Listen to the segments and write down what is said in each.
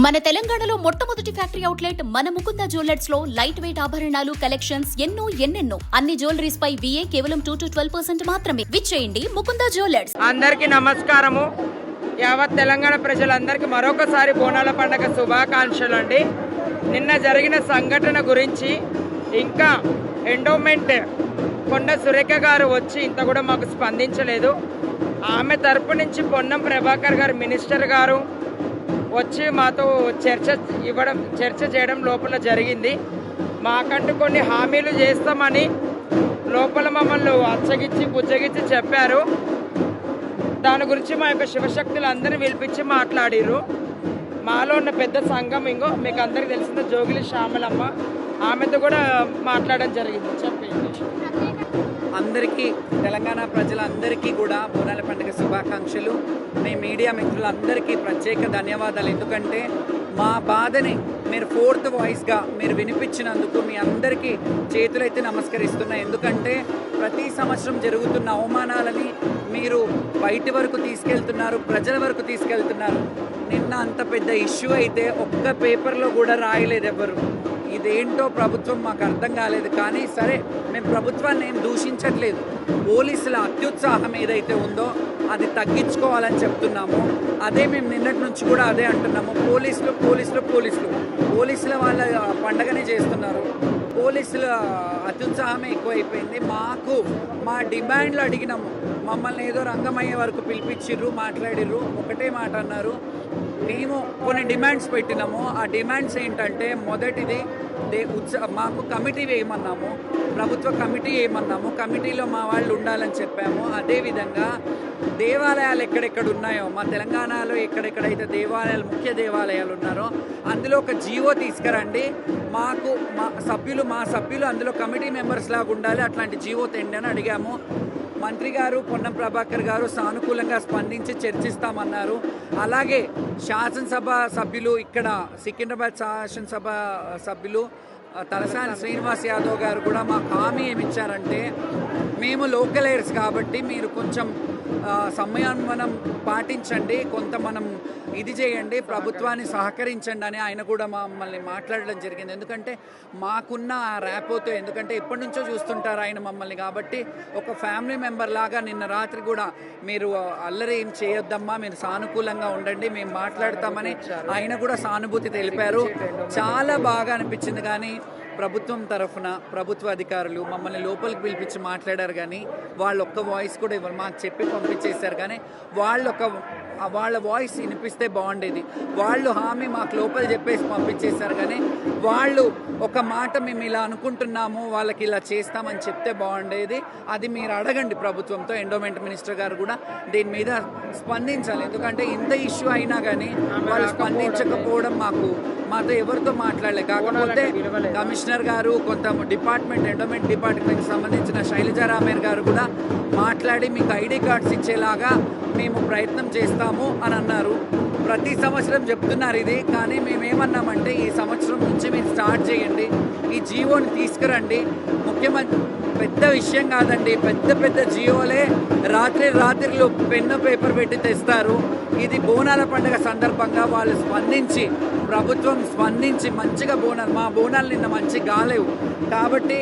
మన తెలంగాణలో మొట్టమొదటి ఫ్యాక్టరీ అవుట్లెట్ మన ముకుంద జ్యువెలర్స్ లో లైట్ వెయిట్ ఆభరణాలు కలెక్షన్స్ ఎన్నెన్నో అన్ని జ్యువెలరీస్ పై VA కేవలం 2 to 12% మాత్రమే. విచ్చేయండి ముకుంద జ్యువెలర్స్. అందరికీ నమస్కారము. యావత్ తెలంగాణ ప్రజలందరికీ మరొకసారి బోనాల పండుగ శుభాకాంక్షలు అండి. నిన్న జరిగిన సంఘటన గురించి ఇంకా ఎండోమెంట్ కొండ సురేఖ గారు వచ్చి ఇంత కూడా మాకు స్పందించలేదు. ఆమె తరపు నుంచి పొన్నం ప్రభాకర్ గారు మినిస్టర్ గారు వచ్చి మాతో చర్చ చేయడం లోపల జరిగింది. మాకంటూ కొన్ని హామీలు చేస్తామని లోపల మమ్మల్ని అచ్చగిచ్చి బుజ్జగిచ్చి చెప్పారు. దాని గురించి మా యొక్క శివశక్తులు అందరినీ పిలిపించి మాట్లాడిరు. మాలో ఉన్న పెద్ద సంఘం ఇంకో మీకు అందరికీ తెలిసిన జోగిలి శ్యామలమ్మ, ఆమెతో కూడా మాట్లాడడం జరిగింది. చెప్పండి. అందరికీ తెలంగాణ ప్రజలందరికీ కూడా బోనాల పండుగ శుభాకాంక్షలు. మీ మీడియా మిత్రులందరికీ ప్రత్యేక ధన్యవాదాలు. ఎందుకంటే మా బాధని మీరు 4th వాయిస్గా మీరు వినిపించినందుకు మీ అందరికీ చేతులైతే నమస్కరిస్తున్నాయి. ఎందుకంటే ప్రతి సంవత్సరం జరుగుతున్న అవమానాలని మీరు బయటి వరకు తీసుకెళ్తున్నారు, ప్రజల వరకు తీసుకెళ్తున్నారు. నిన్న అంత పెద్ద ఇష్యూ అయితే ఒక్క పేపర్లో కూడా రాయలేదు ఎవరు. ఇదేంటో ప్రభుత్వం మాకు అర్థం కాలేదు. కానీ సరే, మేము ప్రభుత్వాన్ని ఏం దూషించట్లేదు. పోలీసుల అత్యుత్సాహం ఏదైతే ఉందో అది తగ్గించుకోవాలని చెప్తున్నాము. అదే మేము నిన్నటి నుంచి కూడా అదే అంటున్నాము. పోలీసుల వాళ్ళ పండగనే చేస్తున్నారు. పోలీసుల అత్యుత్సాహమే ఎక్కువైపోయింది. మా డిమాండ్లు అడిగినాము. మమ్మల్ని ఏదో రంగమయ్యే వరకు పిలిపించిర్రు, మాట్లాడిర్రు. ఒకటే మాట అన్నారు, మేము కొన్ని డిమాండ్స్ పెట్టినాము. ఆ డిమాండ్స్ ఏంటంటే, మొదటిది మాకు కమిటీ వేయమన్నాము, ప్రభుత్వ కమిటీ వేయమన్నాము. కమిటీలో మా వాళ్ళు ఉండాలని చెప్పాము. అదేవిధంగా దేవాలయాలు ఎక్కడెక్కడ ఉన్నాయో మా తెలంగాణలో ఎక్కడెక్కడైతే ముఖ్య దేవాలయాలు ఉన్నారో అందులో ఒక జీవో తీసుకురండి. మా సభ్యులు అందులో కమిటీ మెంబర్స్ లాగా ఉండాలి. అట్లాంటి జీవో తెండి అని అడిగాము. మంత్రి గారు పొన్నం ప్రభాకర్ గారు సానుకూలంగా స్పందించి చర్చిస్తామన్నారు. అలాగే శాసనసభ సభ్యులు, ఇక్కడ సికింద్రాబాద్ శాసనసభ సభ్యులు తలసాని శ్రీనివాస్ యాదవ్ గారు కూడా మాకు హామీ ఏమిచ్చారంటే, మేము లోకల్ ఎయిర్స్ కాబట్టి మీరు కొంచెం సమయాన్ని మనం పాటించండి, కొంత మనం ఇది చేయండి, ప్రభుత్వాన్ని సహకరించండి అని ఆయన కూడా మమ్మల్ని మాట్లాడడం జరిగింది. ఎందుకంటే మాకున్న ఆ ర్యాపోతో, ఎందుకంటే ఎప్పటి నుంచో చూస్తుంటారు ఆయన మమ్మల్ని, కాబట్టి ఒక ఫ్యామిలీ మెంబర్ లాగా నిన్న రాత్రి కూడా మీరు అల్లరి ఏం చేయొద్దమ్మా, మీరు సానుకూలంగా ఉండండి, మేము మాట్లాడతామని ఆయన కూడా సానుభూతి తెలిపారు. చాలా బాగా అనిపించింది. కానీ ప్రభుత్వం తరఫున ప్రభుత్వ అధికారులు మమ్మల్ని లోపలికి పిలిపించి మాట్లాడారు. కానీ వాళ్ళు ఒక్క వాయిస్ కూడా ఇవ్వరు. మాకు చెప్పి పంపించేశారు. కానీ వాళ్ళ వాయిస్ వినిపిస్తే బాగుండేది. వాళ్ళు హామీ మాకు లోపల చెప్పేసి పంపించేశారు. కానీ వాళ్ళు ఒక మాట, మేము ఇలా అనుకుంటున్నాము, వాళ్ళకి ఇలా చేస్తామని చెప్తే బాగుండేది. అది మీరు అడగండి ప్రభుత్వంతో. ఎండోమెంట్ మినిస్టర్ గారు కూడా దీని మీద స్పందించాలి. ఎందుకంటే ఇంత ఇష్యూ అయినా కానీ వాళ్ళు స్పందించకపోవడం మాతో ఎవరితో మాట్లాడలే. కాకపోతే కమిషనర్ గారు, కొంత డిపార్ట్మెంట్, ఎండోమెంట్ డిపార్ట్మెంట్కి సంబంధించిన శైలజారామేర్ గారు కూడా మాట్లాడి మీకు ID కార్డ్స్ ఇచ్చేలాగా మేము ప్రయత్నం చేస్తాము అని అన్నారు. ప్రతి సంవత్సరం చెప్తున్నారు ఇది. కానీ మేమేమన్నామంటే, ఈ సంవత్సరం నుంచి మీరు స్టార్ట్ చేయండి, ఈ జీవోని తీసుకురండి. ముఖ్యమంత్రి పెద్ద విషయం కాదండి, పెద్ద జీవోలే రాత్రిలో పెన్ను పేపర్ పెట్టి తెస్తారు. ఇది బోనాల పండుగ సందర్భంగా వాళ్ళు ప్రభుత్వం స్పందించి మంచిగా మా బోనాలు నిన్న మంచిగా కాలేవు. కాబట్టి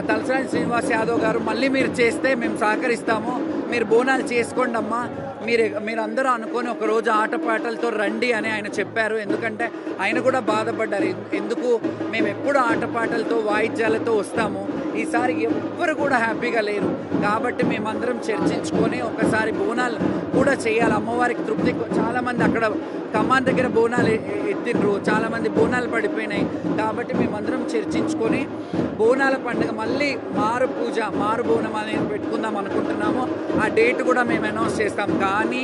తలసాని శ్రీనివాస్ యాదవ్ గారు, మళ్ళీ మీరు చేస్తే మేము సహకరిస్తాము, మీరు బోనాలు చేసుకోండి అమ్మా, మీరందరూ అనుకొని ఒకరోజు ఆటపాటలతో రండి అని ఆయన చెప్పారు. ఎందుకంటే ఆయన కూడా బాధపడ్డారు. ఎందుకు మేము ఎప్పుడు ఆటపాటలతో వాయిద్యాలతో వస్తాము, ఈసారి ఎవ్వరు కూడా హ్యాపీగా లేరు. కాబట్టి మేమందరం చర్చించుకొని ఒకసారి బోనాలు కూడా చేయాలి, అమ్మవారికి తృప్తి. చాలామంది అక్కడ కమాన్ దగ్గర బోనాలు ఎత్తిండ్రు, చాలామంది బోనాలు పడిపోయినాయి. కాబట్టి మేమందరం చర్చించుకొని బోనాల పండుగ మళ్ళీ మారు బోనం అనేది పెట్టుకుందాం అనుకుంటున్నాము. ఆ డేట్ కూడా మేము అనౌన్స్ చేస్తాం. కానీ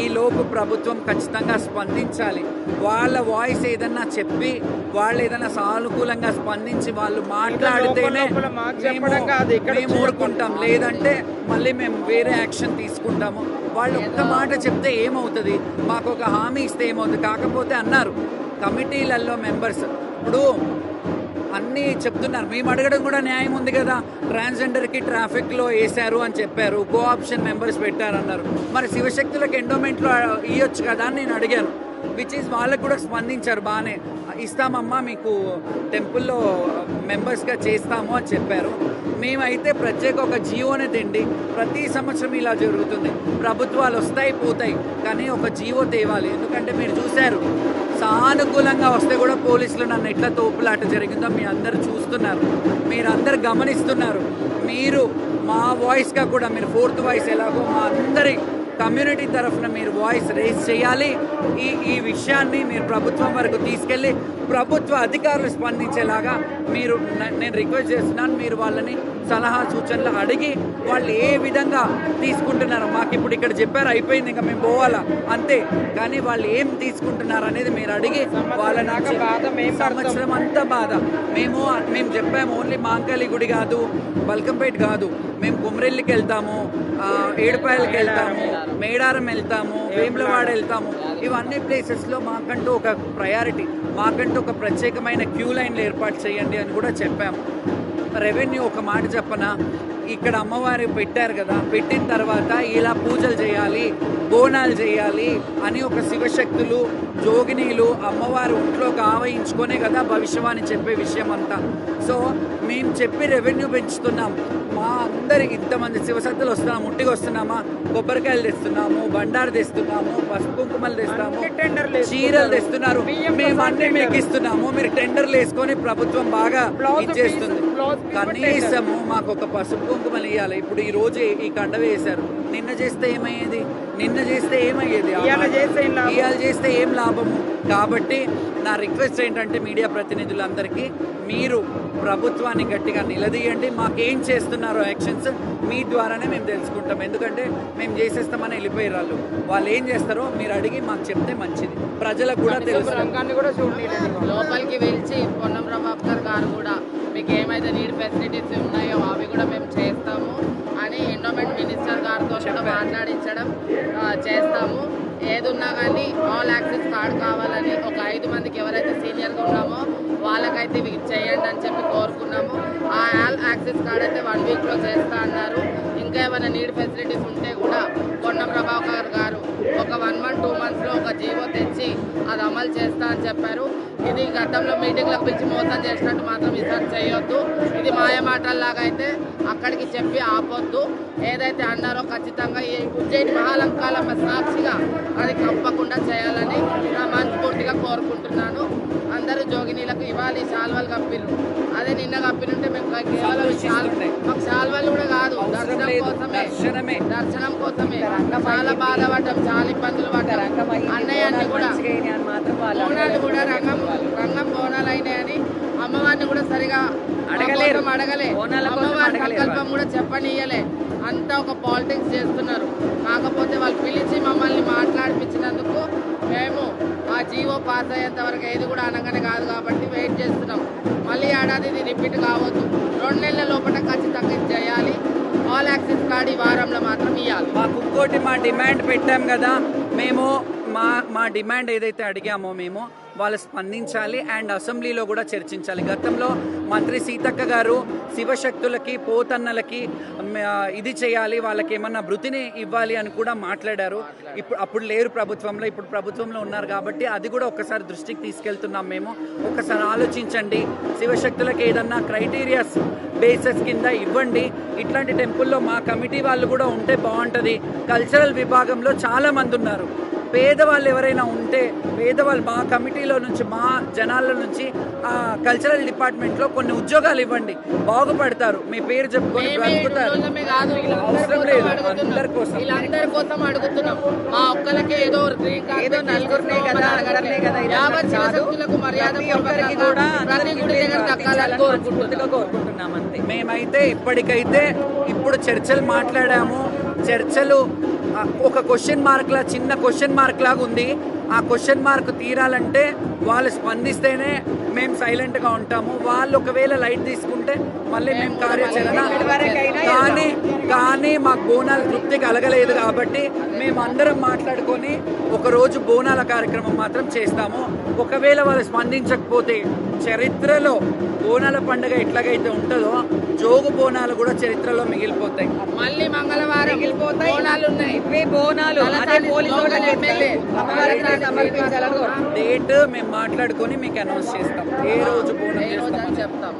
ఈలోపు ప్రభుత్వం ఖచ్చితంగా స్పందించాలి. వాళ్ళ వాయిస్ ఏదన్నా చెప్పి, వాళ్ళు ఏదైనా సానుకూలంగా స్పందించి వాళ్ళు మాట్లాడితేనే మేము ఊరుకుంటాం. లేదంటే మళ్ళీ మేము వేరే యాక్షన్ తీసుకుంటాము. వాళ్ళు ఒక్క మాట చెప్తే ఏమవుతుంది, మాకు ఒక హామీ ఇస్తే ఏమవుతుంది. కాకపోతే అన్నారు కమిటీలలో మెంబర్స్ ఇప్పుడు అన్నీ చెప్తున్నారు. మేము అడగడం కూడా న్యాయం ఉంది కదా. ట్రాన్స్జెండర్కి ట్రాఫిక్లో వేశారు అని చెప్పారు, కోఆప్షన్ మెంబర్స్ పెట్టారన్నారు. మరి శివశక్తులకు ఎండోమెంట్లో ఇవ్వచ్చు కదా అని నేను అడిగాను. విచ్ ఈజ్ వాళ్ళకు కూడా స్పందించారు, బాగానే ఇస్తామమ్మా మీకు టెంపుల్లో మెంబర్స్గా చేస్తాము అని చెప్పారు. మేమైతే ప్రత్యేక ఒక జీవోనే తిండి, ప్రతి సంవత్సరం ఇలా జరుగుతుంది. ప్రభుత్వాలు వస్తాయి పోతాయి, కానీ ఒక జీవో తేవాలి. ఎందుకంటే మీరు చూశారు, సానుకూలంగా వస్తే కూడా పోలీసులు నన్ను ఎట్లా తోపులాట జరిగిందో మీ అందరు చూస్తున్నారు, మీరు అందరు గమనిస్తున్నారు. మీరు మా వాయిస్గా కూడా మీరు ఫోర్త్ వాయిస్ ఎలాగో మా అందరి కమ్యూనిటీ తరఫున మీరు వాయిస్ రేజ్ చేయాలి. ఈ విషయాన్ని మీరు ప్రభుత్వం వరకు తీసుకెళ్ళి ప్రభుత్వ అధికారులు స్పందించేలాగా నేను రిక్వెస్ట్ చేస్తున్నాను. మీరు వాళ్ళని సలహా సూచనలు అడిగి వాళ్ళు ఏ విధంగా తీసుకుంటున్నారో మాకు ఇప్పుడు ఇక్కడ చెప్పారు, అయిపోయింది ఇంకా మేము పోవాలా అంతే, కానీ వాళ్ళు ఏం తీసుకుంటున్నారు అనేది మీరు అడిగి వాళ్ళని సంవత్సరం అంతా బాధ మేము చెప్పాము. ఓన్లీ మాంకాళి గుడి కాదు, బల్కంపేట కాదు, మేము కుమ్రెల్లికి వెళ్తాము, ఏడుపాయలకి వెళ్తాము, మేడారం వెళ్తాము, వేములవాడ వెళ్తాము. ఇవన్నీ ప్లేసెస్లో మాకంటూ ఒక ప్రయారిటీ, మాకంటూ ఒక ప్రత్యేకమైన క్యూ లైన్లు ఏర్పాటు చేయండి అని కూడా చెప్పాము. రెవెన్యూ ఒక మాట చెప్పనా, ఇక్కడ అమ్మవారు పెట్టారు కదా, పెట్టిన తర్వాత ఇలా పూజలు చేయాలి, బోనాలు చేయాలి అని ఒక శివశక్తులు జోగినీలు అమ్మవారు ఒంట్లోకి ఆవహించుకొనే కదా భవిష్యవాణి చెప్పే విషయం అంతా. సో మేము చెప్పి రెవెన్యూ పెంచుతున్నాం. మా అందరికి ఇంతమంది శివశక్తులు వస్తున్నాము, ముట్టికి వస్తున్నామా, కొబ్బరికాయలు తెస్తున్నాము, బండారు తెస్తున్నాము, పసుపు కుంకుమలు తెస్తాము, చీరలు తెస్తున్నారు, మేము అన్ని మీకు ఇస్తున్నాము. మీరు టెండర్లు వేసుకొని ప్రభుత్వం బాగా ఇచ్చేస్తుంది. కనీసము మాకు ఒక పసుపు కుంకుమలు ఇవ్వాలి. ఇప్పుడు ఈ రోజు ఈ కండ వేశారు, నిన్న చేస్తే ఏమయ్యేది, ఇవాళ చేస్తే ఏం లాభము. కాబట్టి నా రిక్వెస్ట్ ఏంటంటే మీడియా ప్రతినిధులందరికీ మీరు ప్రభుత్వాన్ని గట్టిగా నిలదీయండి. మాకేం చేస్తున్నారో యాక్షన్స్ మీ ద్వారానే మేము తెలుసుకుంటాం. ఎందుకంటే మేము చేసేస్తామని వెళ్ళిపోయారు వాళ్ళు ఏం చేస్తారో మీరు అడిగి మాకు చెప్తే మంచిది, ప్రజలకు కూడా తెలుసు. లోపలికి పిలిచి పొన్నం ప్రభాకర్ గారు కూడా మీకు ఏమైతే నీడ్ ఫెసిలిటీస్ ఉన్నాయో అవి కూడా మేము చేస్తాము అని ఎండోమెంట్ మినిస్టర్ గారితో కూడా మాట్లాడించడం చేస్తాము. ఏది ఉన్నా కానీ ఆల్ యాక్సెస్ కార్డ్ కావాలని ఒక 5 మందికి ఎవరైతే సీనియర్గా ఉన్నామో వాళ్ళకైతే ఇవి చేయండి అని చెప్పి కోరుకున్నాము. ఆ ఆల్ యాక్సెస్ కార్డ్ అయితే 1 వీక్లో చేస్తా అన్నారు. ఇంకా ఏమైనా నీడ్ ఫెసిలిటీస్ ఉంటే కూడా పొన్నం ప్రభాకర్ గారు ఒక 1 మంత్ 2 మంత్స్లో ఒక జీవో తెచ్చి అది అమలు చేస్తా అని చెప్పారు. ఇది గతంలో మీటింగ్లకు పిలిచి మోసం చేసినట్టు మాత్రం ఈసారి చేయొద్దు. ఇది మాయమాటల్లాగా అయితే అక్కడికి చెప్పి ఆపొద్దు. ఏదైతే అన్నారో ఖచ్చితంగా ఈ ఉజ్జయిని మహాలంకాలమ్మ సాక్షిగా అది తప్పకుండా చేయాలని నా మనస్ఫూర్తిగా కోరుకుంటున్నాను. అందరూ జోగినీలకు ఇవాళ శాల్వాలు కప్పిర్రు, అదే నిన్న కప్పినుంటే మేము కేవలం మాకు శాల్వాలు కూడా కాదు, దర్శనం కోసమే చాలా బాధపడ్డాం, చాలా ఇబ్బందులు పడ్డాం. అన్నయ్యని కూడా బోనాలు కూడా రంగం బోనాలు అయినాయని అమ్మవారిని కూడా సరిగా అడగలే, అమ్మవారి సంకల్పం కూడా చెప్పనియలే. అంతా ఒక పాలిటిక్స్ చేస్తున్నారు. కాకపోతే వాళ్ళు పిలిచి మమ్మల్ని మాట్లాడిపించినందుకు మేము ఆ జీవో పాస్ అయ్యేంత వరకు ఏది కూడా అనగానే కాదు కాబట్టి వెయిట్ చేస్తున్నాం. మళ్ళీ ఏడాది ఇది రిపీట్ కావద్దు, 2 నెలల లోపల ఖచ్చితంగా ఇది చేయాలి. ఆల్ యాక్సెస్ కార్డు ఈ వారంలో మాత్రం ఇవ్వాలి. మాకు ఇంకోటి మా డిమాండ్ పెట్టాం కదా, మేము మా డిమాండ్ ఏదైతే అడిగామో మేము వాళ్ళు స్పందించాలి అండ్ అసెంబ్లీలో కూడా చర్చించాలి. గతంలో మంత్రి సీతక్క గారు శివశక్తులకి పోతన్నలకి ఇది చేయాలి, వాళ్ళకి ఏమన్నా భృతిని ఇవ్వాలి అని కూడా మాట్లాడారు. అప్పుడు లేరు ప్రభుత్వంలో, ఇప్పుడు ప్రభుత్వంలో ఉన్నారు కాబట్టి అది కూడా ఒకసారి దృష్టికి తీసుకెళ్తున్నాం మేము. ఒకసారి ఆలోచించండి, శివశక్తులకి ఏదన్నా క్రైటీరియాస్ బేసెస్ కింద ఇవ్వండి. ఇట్లాంటి టెంపుల్లో మా కమిటీ వాళ్ళు కూడా ఉంటే బాగుంటుంది. కల్చరల్ విభాగంలో చాలా మంది ఉన్నారు, పేదవాళ్ళు ఎవరైనా ఉంటే పేదవాళ్ళు మా కమిటీలో నుంచి మా జనాల నుంచి కల్చరల్ డిపార్ట్మెంట్లో కొన్ని ఉద్యోగాలు ఇవ్వండి, బాగుపడతారు. మీ పేరు చెప్పుకొని బ్రతుకుతారు. అవసరం లేదు, అందరి కోసం అడుగుతున్నాం. మా ఒక్కలకే ఏదో నలుగురినే కదా అడగడమే కదా, కోరుకుంటున్నాం అంతే. మేమైతే ఇప్పటికైతే ఇప్పుడు చర్చలు మాట్లాడాము. చర్చలు ఒక క్వశ్చన్ మార్క్ లా, చిన్న క్వశ్చన్ మార్క్ లాగా ఉంది. ఆ క్వశ్చన్ మార్క్ తీరాలంటే వాళ్ళు స్పందిస్తేనే మేము సైలెంట్గా ఉంటాము. వాళ్ళు ఒకవేళ లైట్ తీసుకుంటే మళ్ళీ మేము కార్యాచరణ. కానీ మాకు బోనాలు తృప్తి కలగలేదు కాబట్టి మేము అందరం మాట్లాడుకొని ఒకరోజు బోనాల కార్యక్రమం మాత్రం చేస్తాము. ఒకవేళ వాళ్ళు స్పందించకపోతే చరిత్రలో బోనాల పండుగ ఎట్లాగైతే ఉంటుందో జోగు బోనాలు కూడా చరిత్రలో మిగిలిపోతాయి. మళ్ళీ మంగళవారం బోనాలు ఉన్నాయి. ఇవే బోనాలు అదే పోలీసు వాళ్ళకి ఎమ్మెల్యే అమ్మవారికి సమర్పించాలని డేట్ మేము మాట్లాడుకొని మీకు అనౌన్స్ చేస్తాం, ఏ రోజు బోనం ఏ రోజు చేస్తాం. అని చెప్తాం.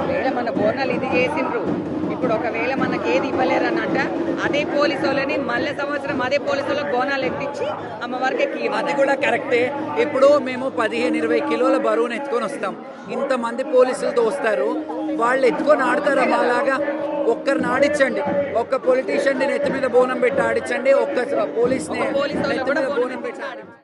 ఒకవేళ మన బోనాలు ఇది చేసిండ్రు, ఇప్పుడు ఒకవేళ మనకి ఏది ఇవ్వలేరనంట అదే పోలీసు వాళ్ళని మళ్ళీ సంవత్సరం అదే పోలీసు వాళ్ళకి బోనాలు ఎత్తిచ్చి అమ్మవారికి అది కూడా కరెక్టే. ఇప్పుడు మేము 15-20 కిలోల బరువును ఎత్తుకొని వస్తాం, ఇంతమంది పోలీసులతో వస్తారు, వాళ్ళు ఎత్తుకొని ఆడతారా మాలాగా? ఒక్కరిని ఆడించండి, ఒక్క పొలిటీషియన్ నెత్తి మీద బోనం పెట్టి ఆడించండి, ఒక్క పోలీస్ని నెత్తి మీద బోనం పెట్టి ఆడించండి.